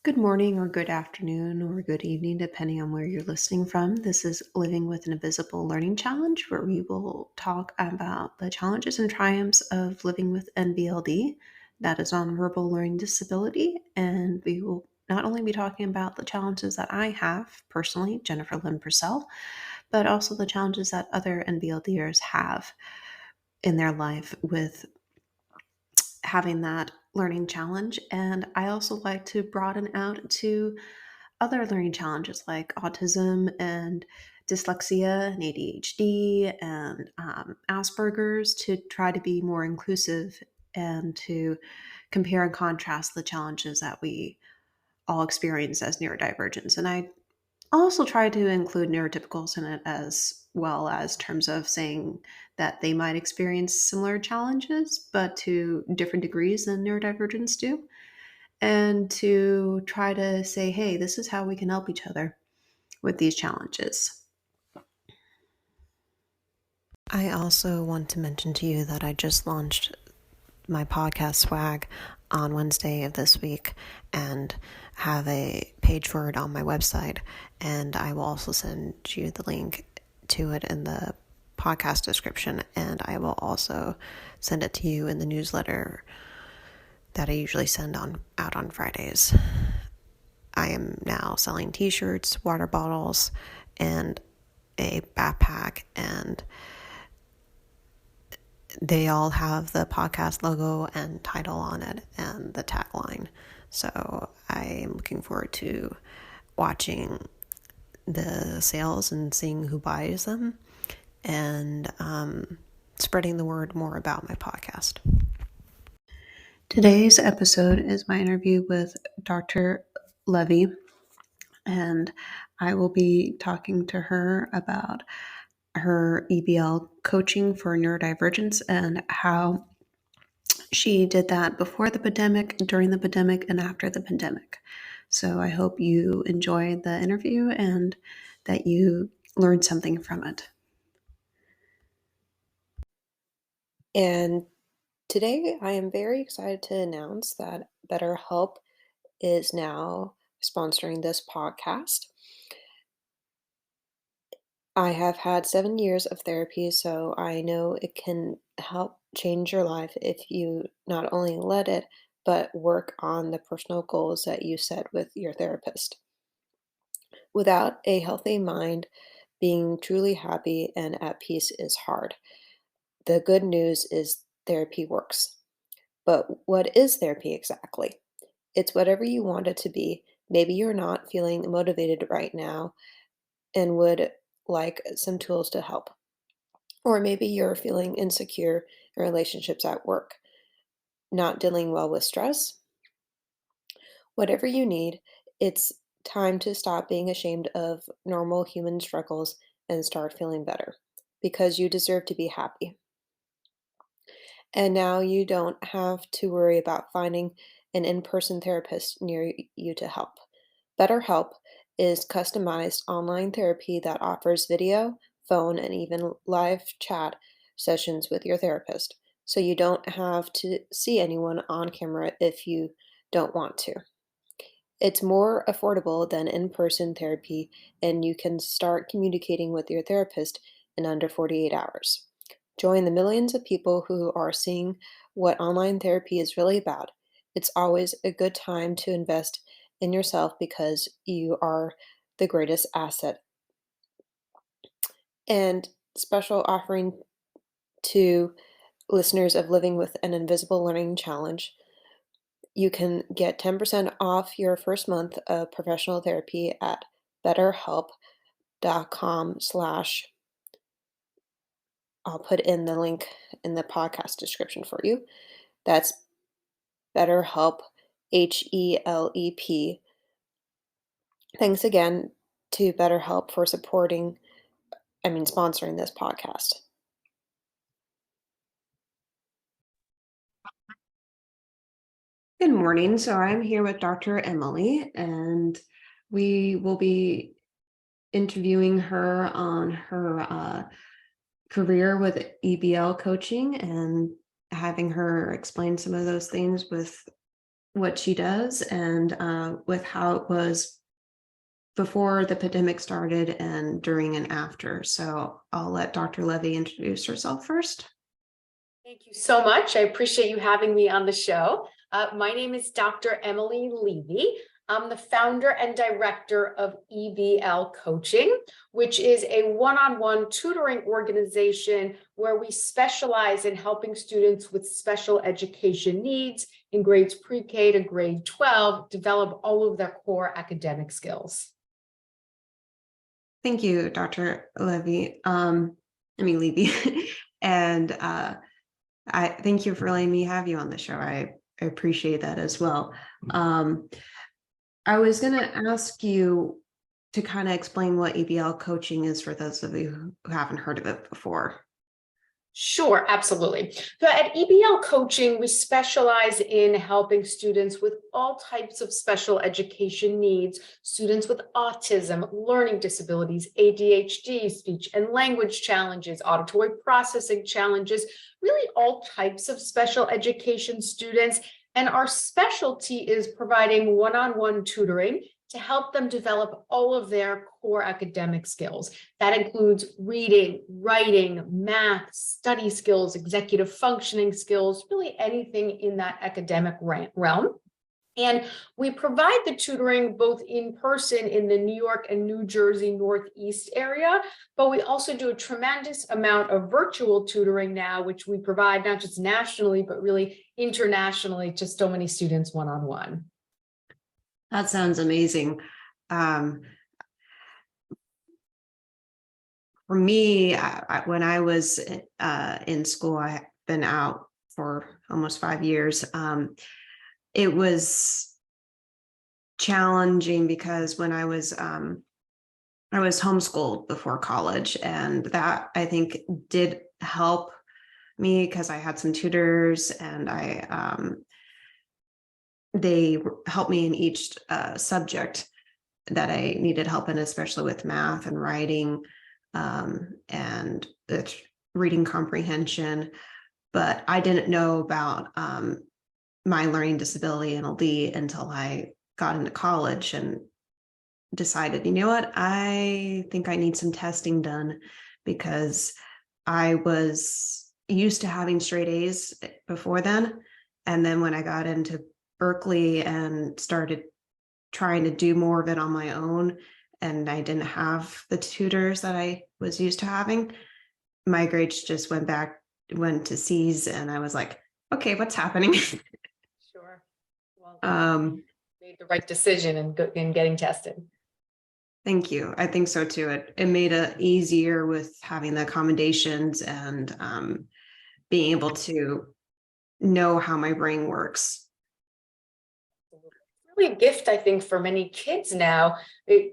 Good morning, or good afternoon, or good evening, depending on where you're listening from. This is Living with an Invisible Learning Challenge, where we will talk about the challenges and triumphs of living with NVLD, that is nonverbal learning disability. And we will not only be talking about the challenges that I have personally, Jennifer Lynn Purcell, but also the challenges that other NVLDers have in their life with having that learning challenge. And I also like to broaden out to other learning challenges like autism and dyslexia and ADHD and Asperger's to try to be more inclusive and to compare and contrast the challenges that we all experience as neurodivergence. And I also try to include neurotypicals in it as well as terms of saying that they might experience similar challenges, but to different degrees than neurodivergence do. And to try to say, hey, this is how we can help each other with these challenges. I also want to mention to you that I just launched my podcast swag on Wednesday of this week and have a page for it on my website. And I will also send you the link to it in the podcast description. And I will also send it to you in the newsletter that I usually send out on Fridays. I am now selling t-shirts, water bottles, and a backpack, and they all have the podcast logo and title on it and the tagline. So I'm looking forward to watching the sales and seeing who buys them and spreading the word more about my podcast. Today's episode is my interview with Dr. Levy, and I will be talking to her about her EBL coaching for neurodivergence and how she did that before the pandemic, during the pandemic, and after the pandemic. So I hope you enjoy the interview and that you learned something from it. And today I am very excited to announce that BetterHelp is now sponsoring this podcast. I have had 7 years of therapy, so I know it can help change your life if you not only let it, but work on the personal goals that you set with your therapist. Without a healthy mind, being truly happy and at peace is hard. The good news is therapy works. But what is therapy exactly? It's whatever you want it to be. Maybe you're not feeling motivated right now and would like some tools to help. Or maybe you're feeling insecure in relationships at work, not dealing well with stress. Whatever you need, it's time to stop being ashamed of normal human struggles and start feeling better because you deserve to be happy. And now you don't have to worry about finding an in person therapist near you to help. BetterHelp is customized online therapy that offers video, phone, and even live chat sessions with your therapist. So you don't have to see anyone on camera if you don't want to. It's more affordable than in person therapy, and you can start communicating with your therapist in under 48 hours. Join the millions of people who are seeing what online therapy is really about. It's always a good time to invest in yourself because you are the greatest asset. And special offering to listeners of Living with an Invisible Learning Challenge. You can get 10% off your first month of professional therapy at betterhelp.com/. I'll put in the link in the podcast description for you. That's BetterHelp, HELEP. Thanks again to BetterHelp for sponsoring this podcast. Good morning. So I'm here with Dr. Emily, and we will be interviewing her on her career with EBL coaching and having her explain some of those things with what she does and with how it was before the pandemic started and during and after. So I'll let Dr. Levy introduce herself first. Thank you so much. I appreciate you having me on the show. My name is Dr. Emily Levy. I'm the founder and director of EBL Coaching, which is a one-on-one tutoring organization where we specialize in helping students with special education needs in grades pre-K to grade 12 develop all of their core academic skills. Thank you, Dr. Levy. Levy. And I thank you for letting me have you on the show. I appreciate that as well. I was going to ask you to kind of explain what EBL coaching is for those of you who haven't heard of it before. Sure, absolutely. So at EBL Coaching, we specialize in helping students with all types of special education needs, students with autism, learning disabilities, ADHD, speech and language challenges, auditory processing challenges, really all types of special education students. And our specialty is providing one-on-one tutoring to help them develop all of their core academic skills. That includes reading, writing, math, study skills, executive functioning skills, really anything in that academic realm. And we provide the tutoring both in person in the New York and New Jersey Northeast area, but we also do a tremendous amount of virtual tutoring now, which we provide not just nationally, but really internationally to so many students one-on-one. That sounds amazing. For me, when I was in school, I've been out for almost 5 years. It was challenging because when I was homeschooled before college, and that I think did help me because I had some tutors and they helped me in each subject that I needed help in, especially with math and writing and the reading comprehension. But I didn't know about my learning disability and LD until I got into college and decided, you know what, I think I need some testing done because I was used to having straight A's before then. And then when I got into Berkeley and started trying to do more of it on my own, and I didn't have the tutors that I was used to having, my grades just went to C's, and I was like, okay, what's happening? Sure. Well, made the right decision in getting tested. Thank you. I think so too. It made it easier with having the accommodations and being able to know how my brain works. Really a gift, I think, for many kids now.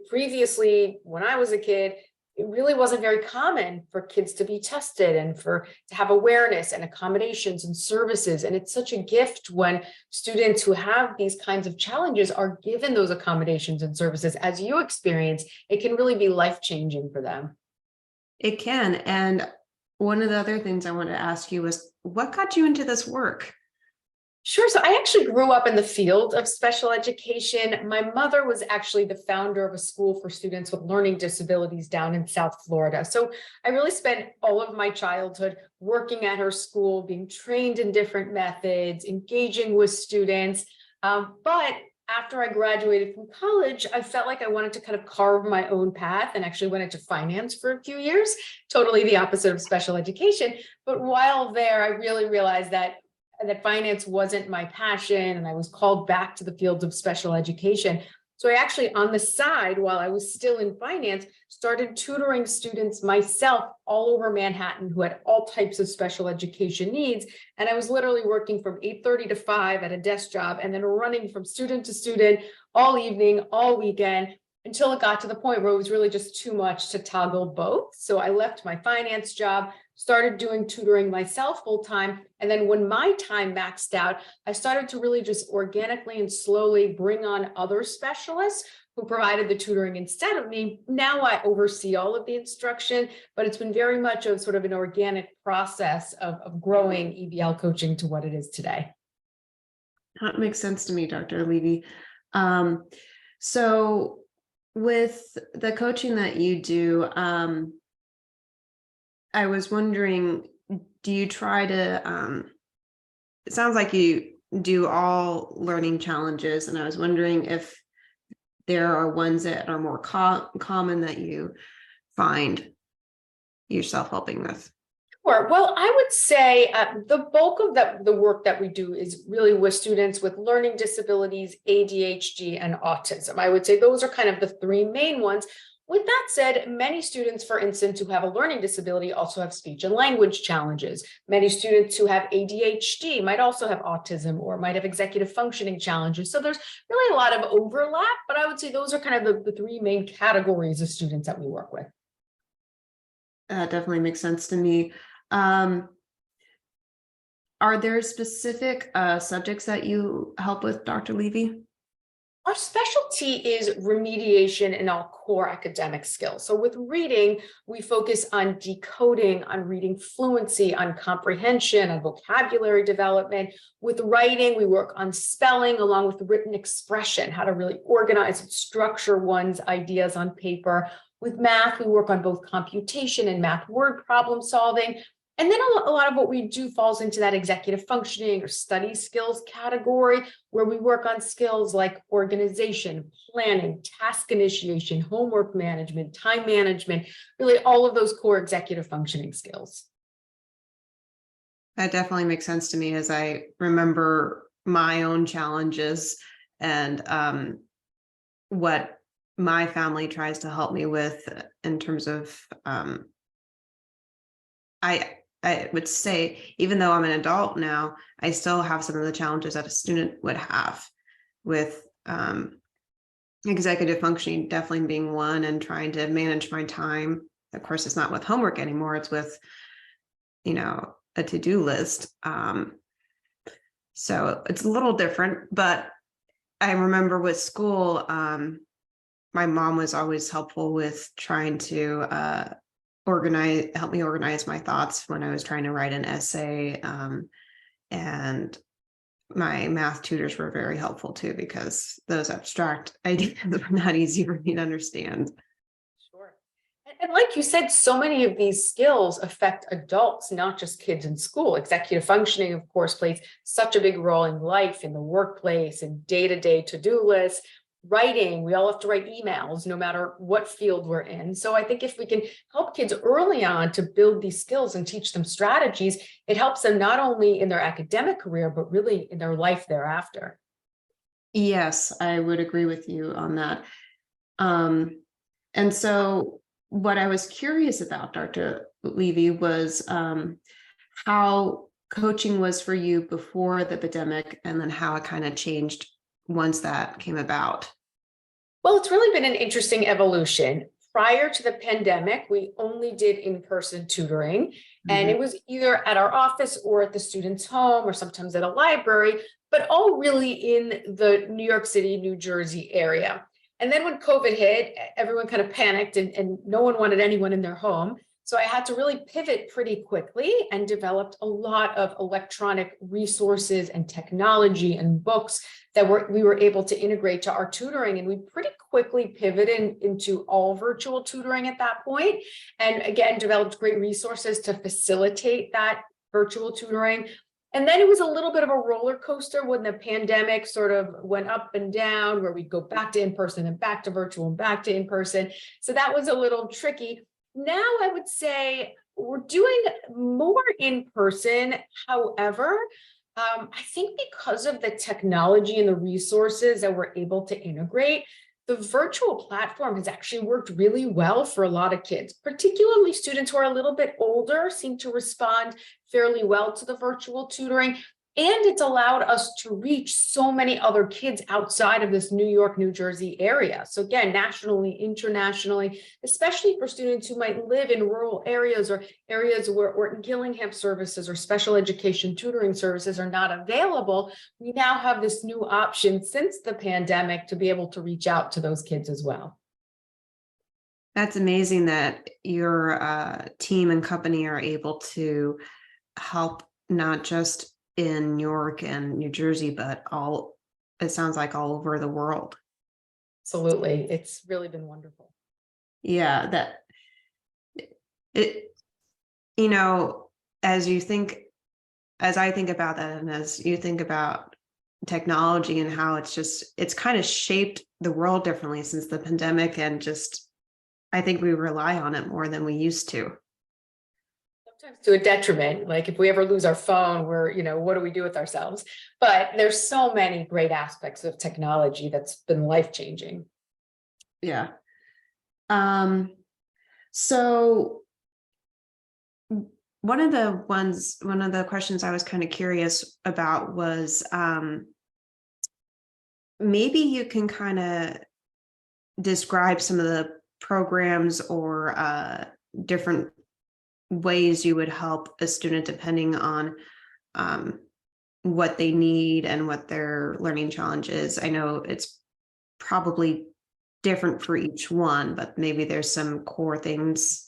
Previously, when I was a kid, it really wasn't very common for kids to be tested and to have awareness and accommodations and services. And it's such a gift when students who have these kinds of challenges are given those accommodations and services. As you experience, it can really be life-changing for them. It can. And one of the other things I wanted to ask you was, what got you into this work? Sure. So I actually grew up in the field of special education. My mother was actually the founder of a school for students with learning disabilities down in South Florida. So I really spent all of my childhood working at her school, being trained in different methods, engaging with students. But after I graduated from college, I felt like I wanted to kind of carve my own path and actually went into finance for a few years, totally the opposite of special education. But while there, I really realized that finance wasn't my passion, and I was called back to the field of special education. So I actually, on the side, while I was still in finance, started tutoring students myself all over Manhattan who had all types of special education needs. And I was literally working from 8:30 to 5 at a desk job and then running from student to student all evening, all weekend, until it got to the point where it was really just too much to toggle both. So I left my finance job, started doing tutoring myself full time. And then when my time maxed out, I started to really just organically and slowly bring on other specialists who provided the tutoring instead of me. Now I oversee all of the instruction, but it's been very much of sort of an organic process of growing EBL coaching to what it is today. That makes sense to me, Dr. Levy. Um, so with the coaching that you do, I was wondering, do you try to, it sounds like you do all learning challenges, and I was wondering if there are ones that are more common that you find yourself helping with. Sure. Well, I would say the bulk of the work that we do is really with students with learning disabilities, ADHD, and autism. I would say those are kind of the three main ones. With that said, many students, for instance, who have a learning disability also have speech and language challenges. Many students who have ADHD might also have autism or might have executive functioning challenges. So there's really a lot of overlap, but I would say those are kind of the three main categories of students that we work with. Definitely makes sense to me. Um, are there specific subjects that you help with, Dr. Levy? Our specialty is remediation in all core academic skills. So with reading, we focus on decoding, on reading fluency, on comprehension, on vocabulary development. With writing, we work on spelling along with written expression, how to really organize and structure one's ideas on paper. With math, we work on both computation and math word problem solving. And then a lot of what we do falls into that executive functioning or study skills category, where we work on skills like organization, planning, task initiation, homework management, time management, really all of those core executive functioning skills. That definitely makes sense to me as I remember my own challenges and what my family tries to help me with in terms of I would say, even though I'm an adult now, I still have some of the challenges that a student would have with executive functioning, definitely being one, and trying to manage my time. Of course, it's not with homework anymore, it's with, a to-do list. So it's a little different, but I remember with school, my mom was always helpful with trying to help me organize my thoughts when I was trying to write an essay. And my math tutors were very helpful too, because those abstract ideas were not easy for me to understand. Sure. And like you said, so many of these skills affect adults, not just kids in school. Executive functioning, of course, plays such a big role in life, in the workplace, and day-to-day to-do lists. Writing, we all have to write emails no matter what field we're in. So I think if we can help kids early on to build these skills and teach them strategies, it helps them not only in their academic career, but really in their life thereafter. Yes, I would agree with you on that. And so what I was curious about, Dr. Levy, was how coaching was for you before the pandemic, and then how it kind of changed once that came about. Well, it's really been an interesting evolution. Prior to the pandemic, we only did in-person tutoring, and it was either at our office or at the student's home or sometimes at a library, but all really in the New York City, New Jersey area. And then when COVID hit, everyone kind of panicked and no one wanted anyone in their home. So I had to really pivot pretty quickly and developed a lot of electronic resources and technology and books that we were able to integrate to our tutoring. And we pretty quickly pivoted into all virtual tutoring at that point. And again, developed great resources to facilitate that virtual tutoring. And then it was a little bit of a roller coaster when the pandemic sort of went up and down, where we'd go back to in-person and back to virtual and back to in-person. So that was a little tricky. Now I would say we're doing more in person. However, I think because of the technology and the resources that we're able to integrate, the virtual platform has actually worked really well for a lot of kids, particularly students who are a little bit older seem to respond fairly well to the virtual tutoring. And it's allowed us to reach so many other kids outside of this New York, New Jersey area. So again, nationally, internationally, especially for students who might live in rural areas or areas where Gillingham services or special education tutoring services are not available, we now have this new option since the pandemic to be able to reach out to those kids as well. That's amazing that your team and company are able to help not just in New York and New Jersey, but it sounds like all over the world. Absolutely. It's really been wonderful. Yeah, that it, you know, as I think about that, and as you think about technology and how it's kind of shaped the world differently since the pandemic, and just, I think we rely on it more than we used to. Sometimes to a detriment. Like if we ever lose our phone, what do we do with ourselves? But there's so many great aspects of technology that's been life-changing. Yeah. So one of the questions I was kind of curious about was, maybe you can kind of describe some of the programs or different ways you would help a student depending on what they need and what their learning challenge is. I know it's probably different for each one, but maybe there's some core things.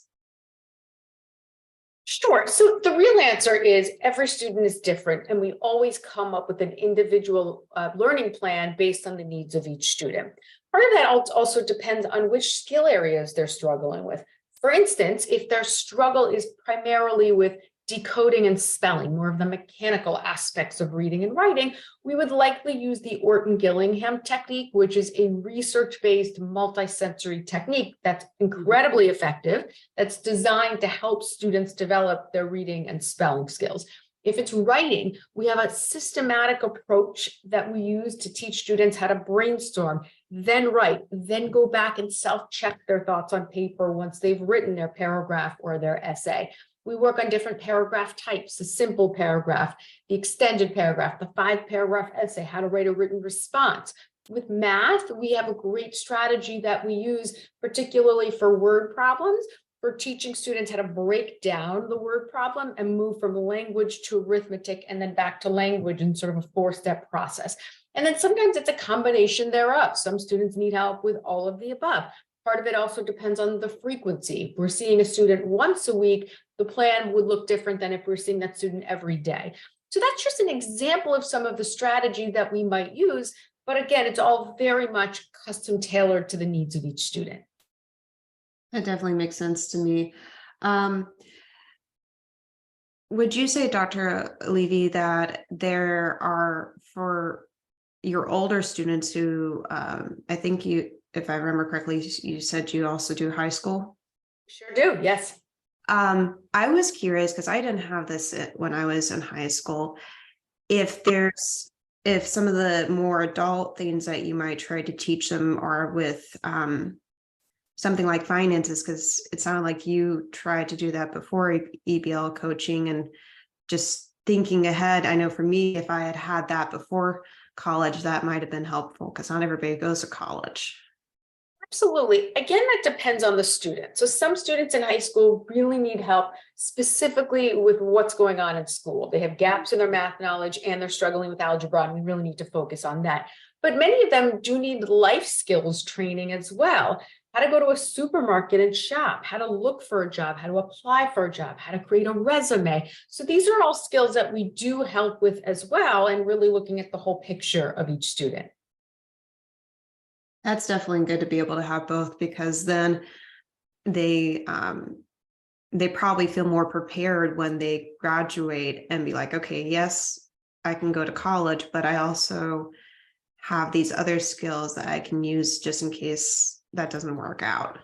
Sure. So the real answer is every student is different, and we always come up with an individual learning plan based on the needs of each student. Part of that also depends on which skill areas they're struggling with. For instance, if their struggle is primarily with decoding and spelling, more of the mechanical aspects of reading and writing, we would likely use the Orton-Gillingham technique, which is a research-based multisensory technique that's incredibly effective, that's designed to help students develop their reading and spelling skills. If it's writing, we have a systematic approach that we use to teach students how to brainstorm, then write, then go back and self-check their thoughts on paper once they've written their paragraph or their essay. We work on different paragraph types: the simple paragraph, the extended paragraph, the 5-paragraph essay, how to write a written response. With math, we have a great strategy that we use, particularly for word problems, for teaching students how to break down the word problem and move from language to arithmetic and then back to language in sort of a 4-step process. And then sometimes it's a combination thereof. Some students need help with all of the above. Part of it also depends on the frequency. If we're seeing a student once a week, the plan would look different than if we're seeing that student every day. So that's just an example of some of the strategy that we might use. But again, it's all very much custom tailored to the needs of each student. That definitely makes sense to me. Would you say, Dr. Levy, that there are, for your older students who, I think you, if I remember correctly, you said you also do high school? Sure do, yes. I was curious because I didn't have this when I was in high school. If some of the more adult things that you might try to teach them are with something like finances, because it sounded like you tried to do that before EBL coaching and just thinking ahead. I know for me, if I had had that before college, that might have been helpful because not everybody goes to college. Absolutely. Again, that depends on the student. So some students in high school really need help specifically with what's going on in school. They have gaps in their math knowledge and they're struggling with algebra, and we really need to focus on that. But many of them do need life skills training as well. How to go to a supermarket and shop, how to look for a job, how to apply for a job, how to create a resume. So these are all skills that we do help with as well, and really looking at the whole picture of each student. That's definitely good to be able to have both, because then they probably feel more prepared when they graduate and be like, okay, yes, I can go to college, but I also have these other skills that I can use just in case that doesn't work out.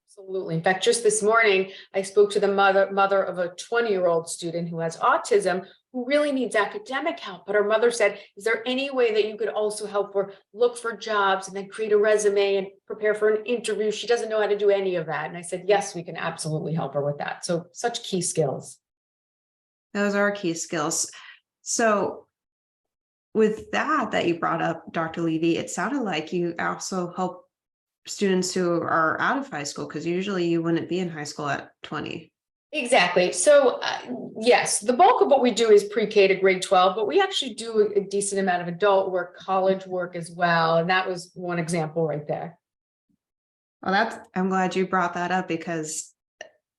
Absolutely. In fact, just this morning, I spoke to the mother of a 20-year-old student who has autism, who really needs academic help. But her mother said, is there any way that you could also help her look for jobs and then create a resume and prepare for an interview? She doesn't know how to do any of that. And I said, yes, we can absolutely help her with that. So such key skills. Those are key skills. So with that you brought up, Dr. Levy, it sounded like you also help students who are out of high school, because usually you wouldn't be in high school at 20. Exactly. So yes, the bulk of what we do is pre-K to grade 12, but we actually do a decent amount of adult work, college work as well. And that was one example right there. Well, I'm glad you brought that up, because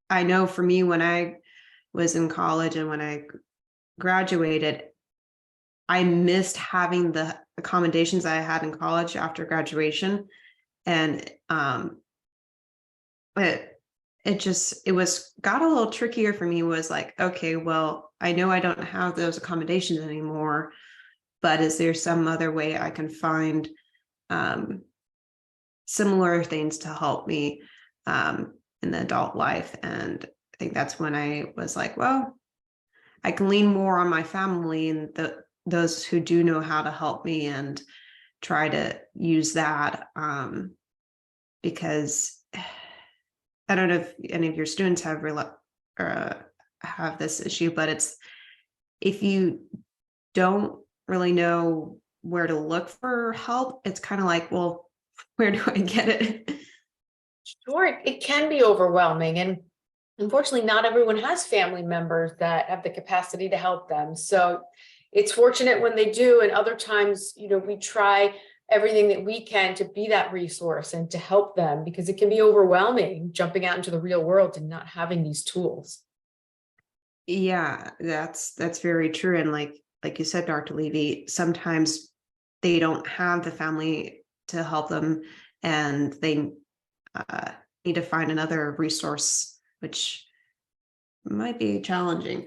I know for me, when I was in college and when I graduated, I missed having the accommodations I had in college after graduation. And it was got a little trickier for me, was like, okay, well, I know I don't have those accommodations anymore, but is there some other way I can find um, similar things to help me in the adult life? And I think that's when I was like, well, I can lean more on my family and those who do know how to help me, and try to use that, because I don't know if any of your students have this issue, but it's, if you don't really know where to look for help, it's kind of like, well, where do I get it? Sure, it can be overwhelming. And unfortunately, not everyone has family members that have the capacity to help them. So it's fortunate when they do. And other times, we try everything that we can to be that resource and to help them, because it can be overwhelming jumping out into the real world and not having these tools. Yeah, that's very true. And like you said, Dr. Levy, sometimes they don't have the family to help them, and they uh, need to find another resource, which might be challenging.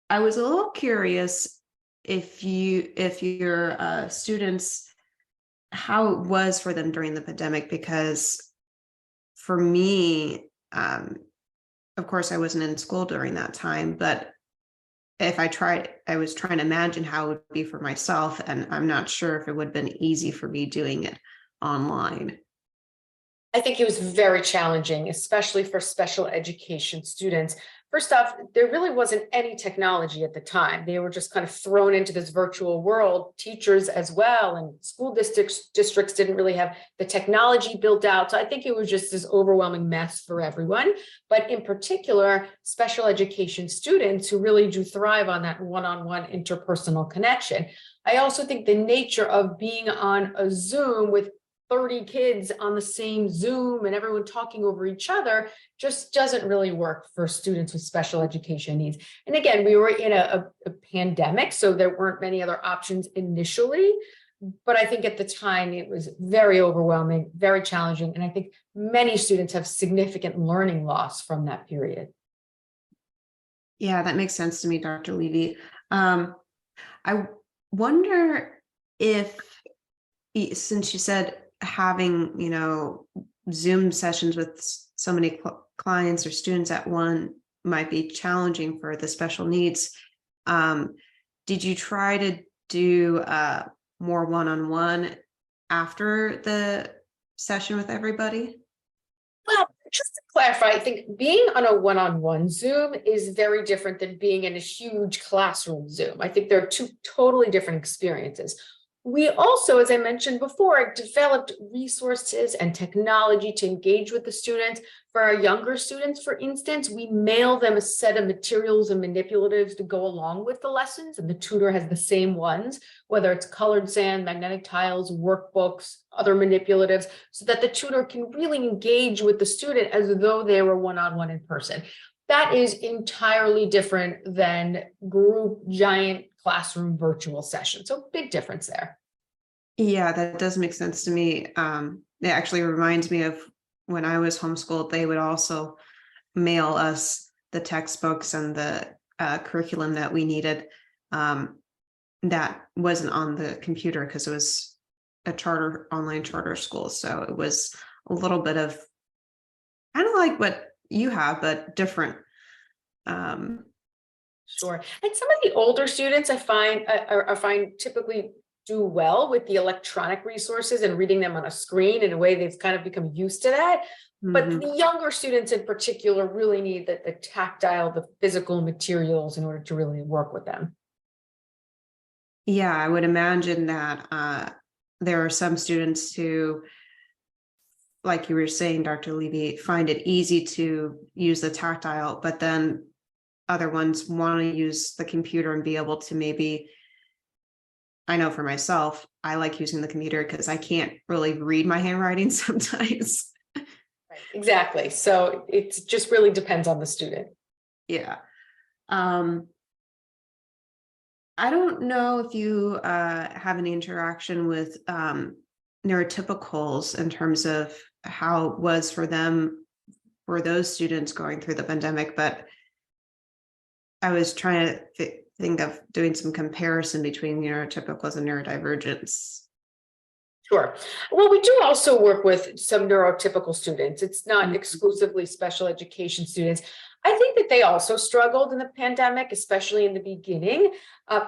I was a little curious if your students, how it was for them during the pandemic, because for me, of course, I wasn't in school during that time, but I was trying to imagine how it would be for myself, and I'm not sure if it would have been easy for me doing it online. I think it was very challenging, especially for special education students. First off, there really wasn't any technology at the time. They were just kind of thrown into this virtual world, teachers as well, and school districts didn't really have the technology built out. So I think it was just this overwhelming mess for everyone. But in particular, special education students who really do thrive on that one-on-one interpersonal connection. I also think the nature of being on a Zoom with 30 kids on the same Zoom and everyone talking over each other just doesn't really work for students with special education needs. And again, we were in a pandemic, so there weren't many other options initially. But I think at the time it was very overwhelming, very challenging. And I think many students have significant learning loss from that period. Yeah, that makes sense to me, Dr. Levy. I wonder if, since you said having, Zoom sessions with so many clients or students at one might be challenging for the special needs. Did you try to do more one-on-one after the session with everybody? Well, just to clarify, I think being on a one-on-one Zoom is very different than being in a huge classroom Zoom. I think there are two totally different experiences. We also, as I mentioned before, developed resources and technology to engage with the students. For our younger students, for instance, we mail them a set of materials and manipulatives to go along with the lessons, and the tutor has the same ones, whether it's colored sand, magnetic tiles, workbooks, other manipulatives, so that the tutor can really engage with the student as though they were one-on-one in person. That is entirely different than group giant classroom virtual session. So big difference there. Yeah, that does make sense to me. It actually reminds me of when I was homeschooled, they would also mail us the textbooks and the curriculum that we needed. That wasn't on the computer because it was a online charter school. So it was a little bit of kind of like what you have, but different. Sure. And some of the older students I find typically do well with the electronic resources and reading them on a screen. In a way, they've kind of become used to that. But Mhm. the younger students in particular really need the tactile, the physical materials in order to really work with them. Yeah, I would imagine that there are some students who, like you were saying, Dr. Levy, find it easy to use the tactile, but then other ones want to use the computer and be able to maybe, I know for myself, I like using the computer because I can't really read my handwriting sometimes. Right. Exactly. So it just really depends on the student. Yeah. Um, I don't know if you have any interaction with neurotypicals in terms of how it was for them, for those students going through the pandemic, but I was trying to think of doing some comparison between neurotypicals and neurodivergence. Sure. Well, we do also work with some neurotypical students. It's not Mhm. exclusively special education students. I think that they also struggled in the pandemic, especially in the beginning,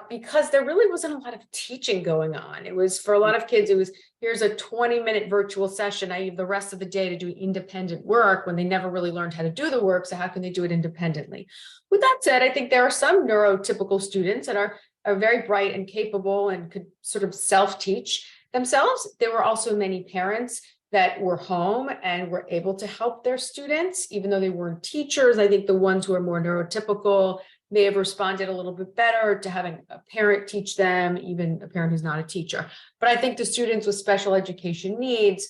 because there really wasn't a lot of teaching going on. It was for a lot of kids, it was here's a 20-minute virtual session. I have the rest of the day to do independent work when they never really learned how to do the work. So how can they do it independently? With that said, I think there are some neurotypical students that are very bright and capable and could sort of self-teach themselves. There were also many parents that were home and were able to help their students, even though they weren't teachers. I think the ones who are more neurotypical may have responded a little bit better to having a parent teach them, even a parent who's not a teacher. But I think the students with special education needs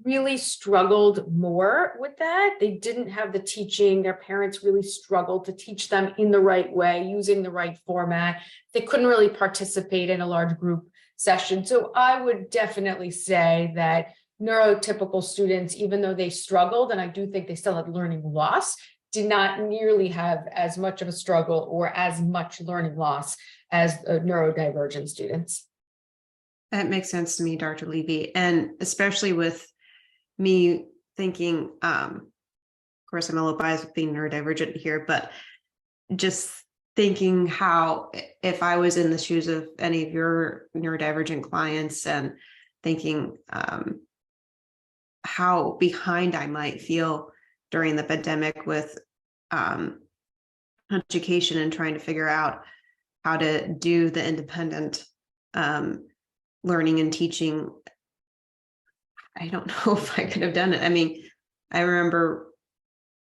really struggled more with that. They didn't have the teaching. Their parents really struggled to teach them in the right way, using the right format. They couldn't really participate in a large group session. So I would definitely say that neurotypical students, even though they struggled, and I do think they still had learning loss, did not nearly have as much of a struggle or as much learning loss as neurodivergent students. That makes sense to me, Dr. Levy, and especially with me thinking, of course, I'm a little biased with being neurodivergent here, but just thinking how if I was in the shoes of any of your neurodivergent clients and thinking how behind I might feel during the pandemic with um, education and trying to figure out how to do the independent um, learning and teaching. I don't know if I could have done it. I mean, I remember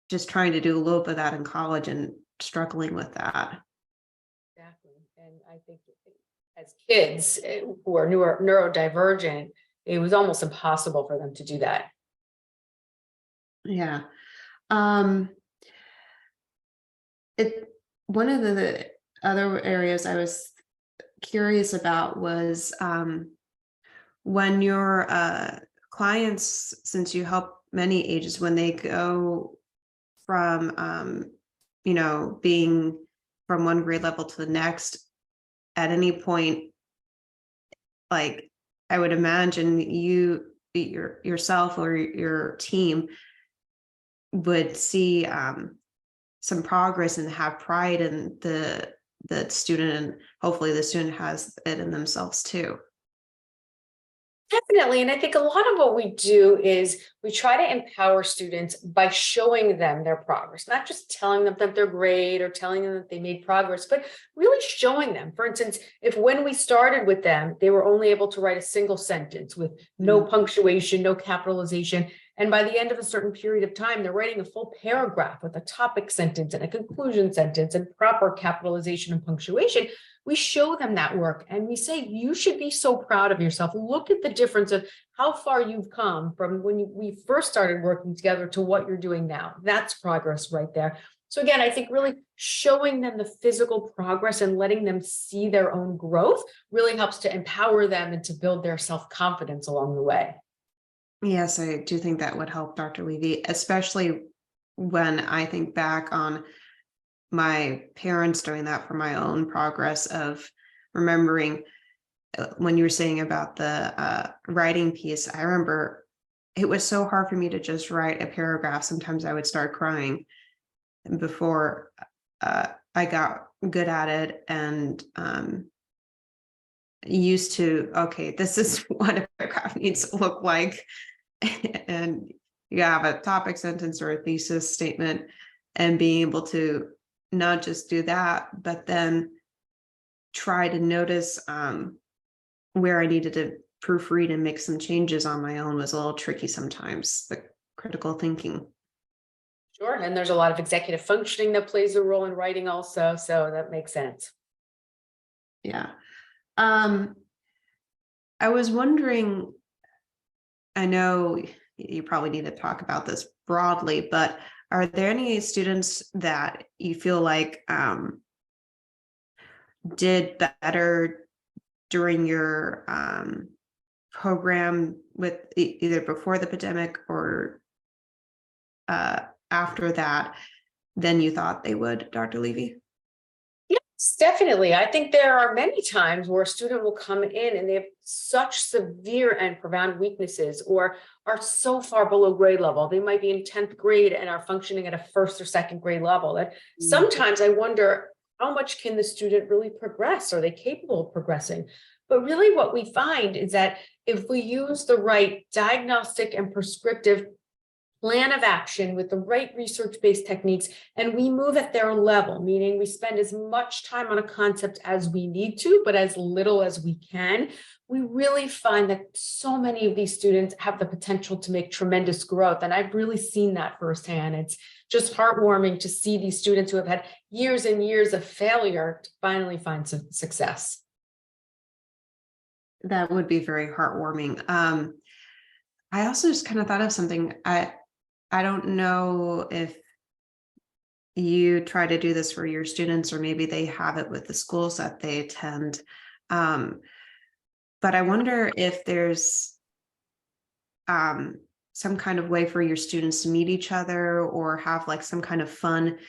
just trying to do a little bit of that in college and struggling with that. Exactly. And I think as kids who are neurodivergent, it was almost impossible for them to do that. Yeah. Um, it one of the other areas I was curious about was when your clients, since you help many ages, when they go from being from one grade level to the next, at any point, like I would imagine yourself or your team would see some progress and have pride in the student, and hopefully the student has it in themselves too. Definitely. And I think a lot of what we do is we try to empower students by showing them their progress, not just telling them that they're great or telling them that they made progress, but really showing them. For instance, if when we started with them, they were only able to write a single sentence with no Mhm. punctuation, no capitalization. And by the end of a certain period of time, they're writing a full paragraph with a topic sentence and a conclusion sentence and proper capitalization and punctuation. We show them that work and we say, you should be so proud of yourself. Look at the difference of how far you've come from when we first started working together to what you're doing now. That's progress right there. So again, I think really showing them the physical progress and letting them see their own growth really helps to empower them and to build their self-confidence along the way. Yes, I do think that would help, Dr. Levy, especially when I think back on my parents doing that for my own progress of remembering when you were saying about the writing piece. I remember it was so hard for me to just write a paragraph. Sometimes I would start crying before I got good at it and used to, okay, this is what a paragraph needs to look like. And you have a topic sentence or a thesis statement, and being able to not just do that, but then try to notice where I needed to proofread and make some changes on my own was a little tricky sometimes, the critical thinking. Sure. And there's a lot of executive functioning that plays a role in writing also. So that makes sense. Yeah. Um, I was wondering, I know you probably need to talk about this broadly, but are there any students that you feel like did better during your program with either before the pandemic or after that than you thought they would, Dr. Levy? Yes, definitely. I think there are many times where a student will come in and they have such severe and profound weaknesses or are so far below grade level. They might be in 10th grade and are functioning at a first or second grade level. That sometimes I wonder, how much can the student really progress? Are they capable of progressing? But really what we find is that if we use the right diagnostic and prescriptive plan of action with the right research-based techniques, and we move at their level, meaning we spend as much time on a concept as we need to, but as little as we can, we really find that so many of these students have the potential to make tremendous growth. And I've really seen that firsthand. It's just heartwarming to see these students who have had years and years of failure to finally find some success. That would be very heartwarming. I also just kind of thought of something. I don't know if you try to do this for your students, or maybe they have it with the schools that they attend. But I wonder if there's some kind of way for your students to meet each other or have like some kind of fun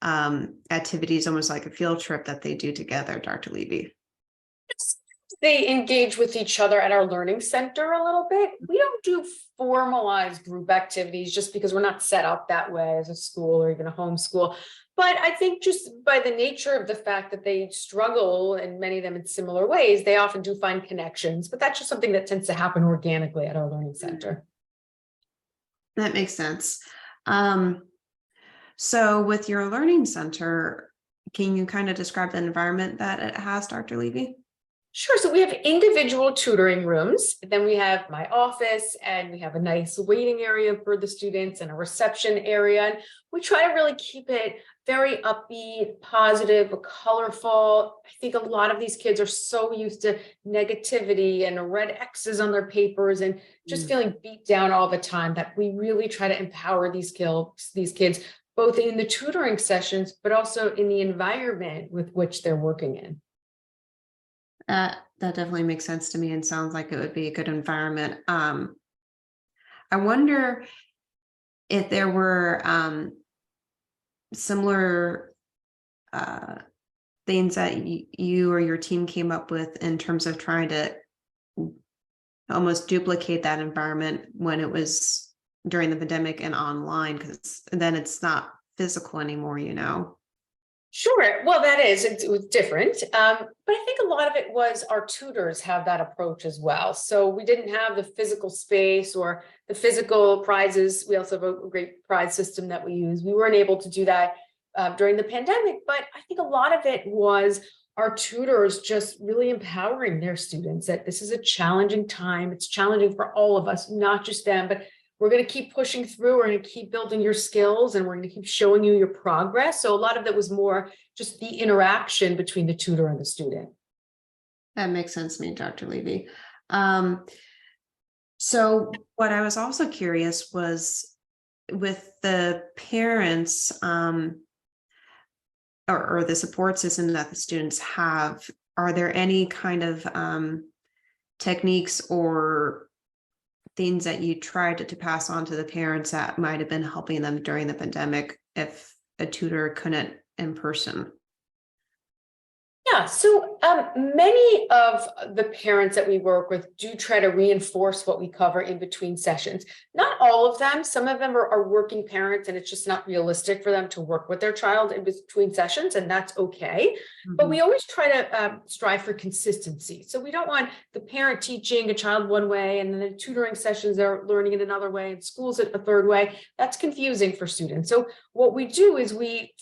activities, almost like a field trip that they do together, Dr. Levy. They engage with each other at our learning center a little bit. We don't do formalized group activities just because we're not set up that way as a school or even a homeschool. But I think just by the nature of the fact that they struggle, and many of them in similar ways, they often do find connections. But that's just something that tends to happen organically at our learning center. That makes sense. So with your learning center, can you kind of describe the environment that it has, Dr. Levy? Sure. So we have individual tutoring rooms. Then we have my office, and we have a nice waiting area for the students and a reception area. And we try to really keep it very upbeat, positive, colorful. I think a lot of these kids are so used to negativity and red X's on their papers and just feeling beat down all the time that we really try to empower these kids, both in the tutoring sessions, but also in the environment with which they're working in. That definitely makes sense to me and sounds like it would be a good environment. I wonder if there were similar things that you or your team came up with in terms of trying to almost duplicate that environment when it was during the pandemic and online, because then it's not physical anymore, you know? Sure. Well, it was different. But I think a lot of it was our tutors have that approach as well. So we didn't have the physical space or the physical prizes. We also have a great prize system that we use. We weren't able to do that during the pandemic, but I think a lot of it was our tutors just really empowering their students that this is a challenging time. It's challenging for all of us, not just them, but we're going to keep pushing through. We're going to keep building your skills, and we're going to keep showing you your progress. So a lot of that was more just the interaction between the tutor and the student. That makes sense to me, Dr. Levy. So what I was also curious was with the parents or the support system that the students have, are there any kind of techniques or things that you tried to pass on to the parents that might have been helping them during the pandemic if a tutor couldn't in person? Yeah, so many of the parents that we work with do try to reinforce what we cover in between sessions. Not all of them. Some of them are working parents, and it's just not realistic for them to work with their child in between sessions, and that's okay. But we always try to strive for consistency. So we don't want the parent teaching a child one way, and then the tutoring sessions they're learning in another way, and schools it a third way. That's confusing for students. So what we do is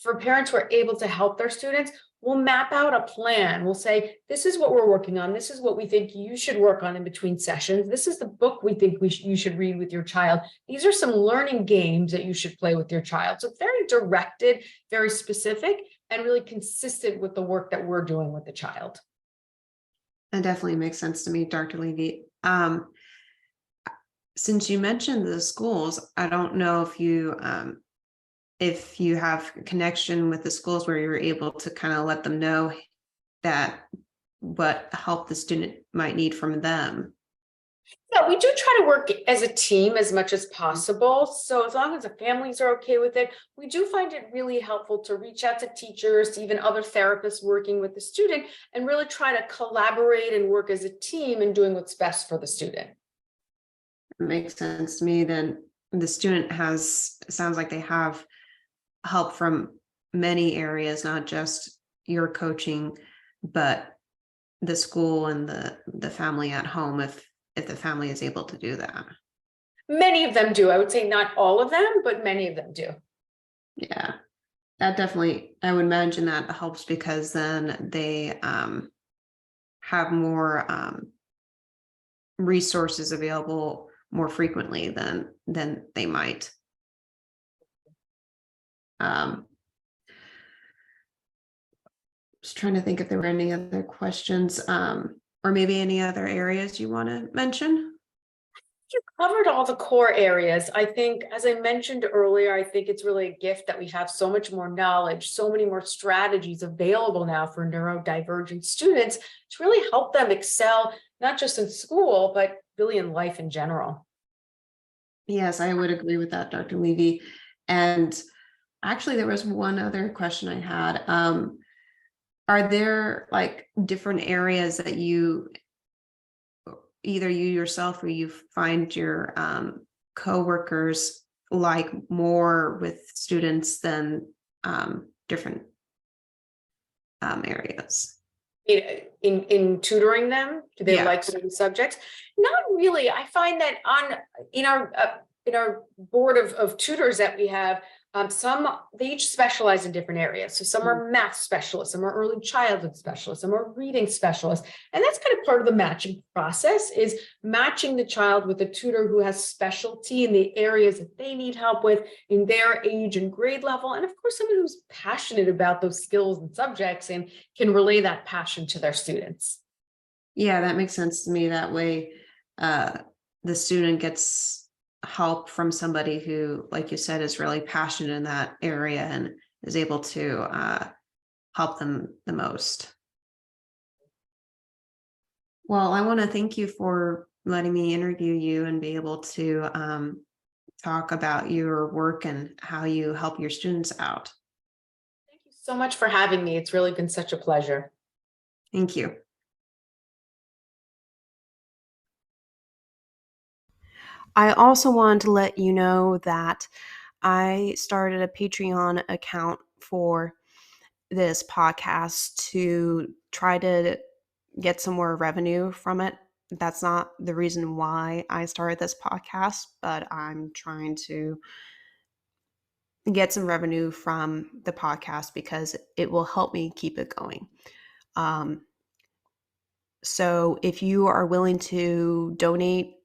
for parents who are able to help their students, we'll map out a plan. We'll say, this is what we're working on. This is what we think you should work on in between sessions. This is the book we think you should read with your child. These are some learning games that you should play with your child. So very directed, very specific, and really consistent with the work that we're doing with the child. That definitely makes sense to me, Dr. Levy. Since you mentioned the schools, I don't know if you have connection with the schools where you're able to kind of let them know that what help the student might need from them. Yeah, we do try to work as a team as much as possible. So as long as the families are okay with it, we do find it really helpful to reach out to teachers, to even other therapists working with the student, and really try to collaborate and work as a team in doing what's best for the student. It makes sense to me. Then the student sounds like they have help from many areas, not just your coaching, but the school and the family at home, if the family is able to do that. Many of them do. I would say not all of them, but many of them do. Yeah, that definitely, I would imagine that helps because then they have more resources available more frequently than they might. Um, just trying to think if there were any other questions, or maybe any other areas you want to mention. You covered all the core areas. I think, as I mentioned earlier, I think it's really a gift that we have so much more knowledge, so many more strategies available now for neurodivergent students to really help them excel, not just in school, but really in life in general. Yes, I would agree with that, Dr. Levy. And actually, there was one other question I had. Are there like different areas that either you yourself or you find your coworkers like more with students than different areas? In tutoring them, do they Yeah. like certain subjects? Not really. I find that in our board of tutors that we have, some they each specialize in different areas. So some are math specialists, some are early childhood specialists, some are reading specialists, and that's kind of part of the matching process, is matching the child with a tutor who has specialty in the areas that they need help with in their age and grade level, and of course someone who's passionate about those skills and subjects and can relay that passion to their students. Yeah, that makes sense to me. That way, uh, the student gets help from somebody who, like you said, is really passionate in that area and is able to help them the most. Well, I want to thank you for letting me interview you and be able to talk about your work and how you help your students out. Thank you so much for having me. It's really been such a pleasure. Thank you. I also wanted to let you know that I started a Patreon account for this podcast to try to get some more revenue from it. That's not the reason why I started this podcast, but I'm trying to get some revenue from the podcast because it will help me keep it going. Um, so if you are willing to donate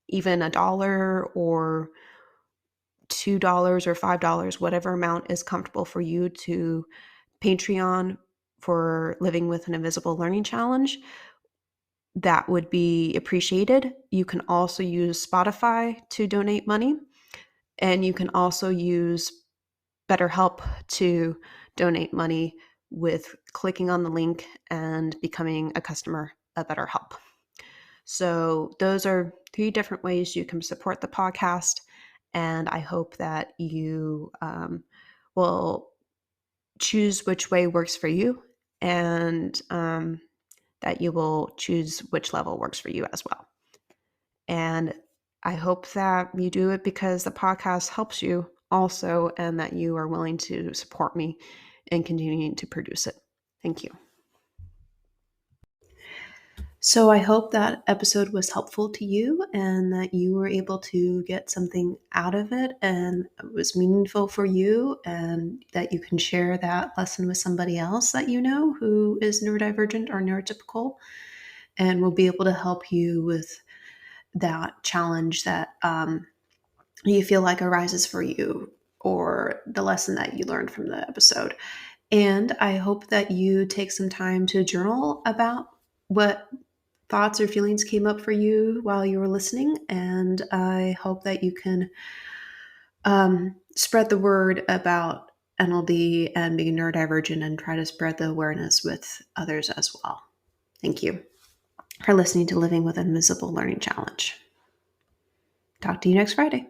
even $1 or $2 or $5, whatever amount is comfortable for you, to Patreon for Living with an Invisible Learning Challenge, that would be appreciated. You can also use Spotify to donate money, and you can also use BetterHelp to donate money with clicking on the link and becoming a customer of BetterHelp. So those are 3 different ways you can support the podcast, and I hope that you will choose which way works for you, and that you will choose which level works for you as well. And I hope that you do it because the podcast helps you also, and that you are willing to support me in continuing to produce it. Thank you. So I hope that episode was helpful to you and that you were able to get something out of it and it was meaningful for you, and that you can share that lesson with somebody else that you know who is neurodivergent or neurotypical and will be able to help you with that challenge that you feel like arises for you, or the lesson that you learned from the episode. And I hope that you take some time to journal about what thoughts or feelings came up for you while you were listening. And I hope that you can spread the word about NLD and being neurodivergent and try to spread the awareness with others as well. Thank you for listening to Living with Invisible Learning Challenge. Talk to you next Friday.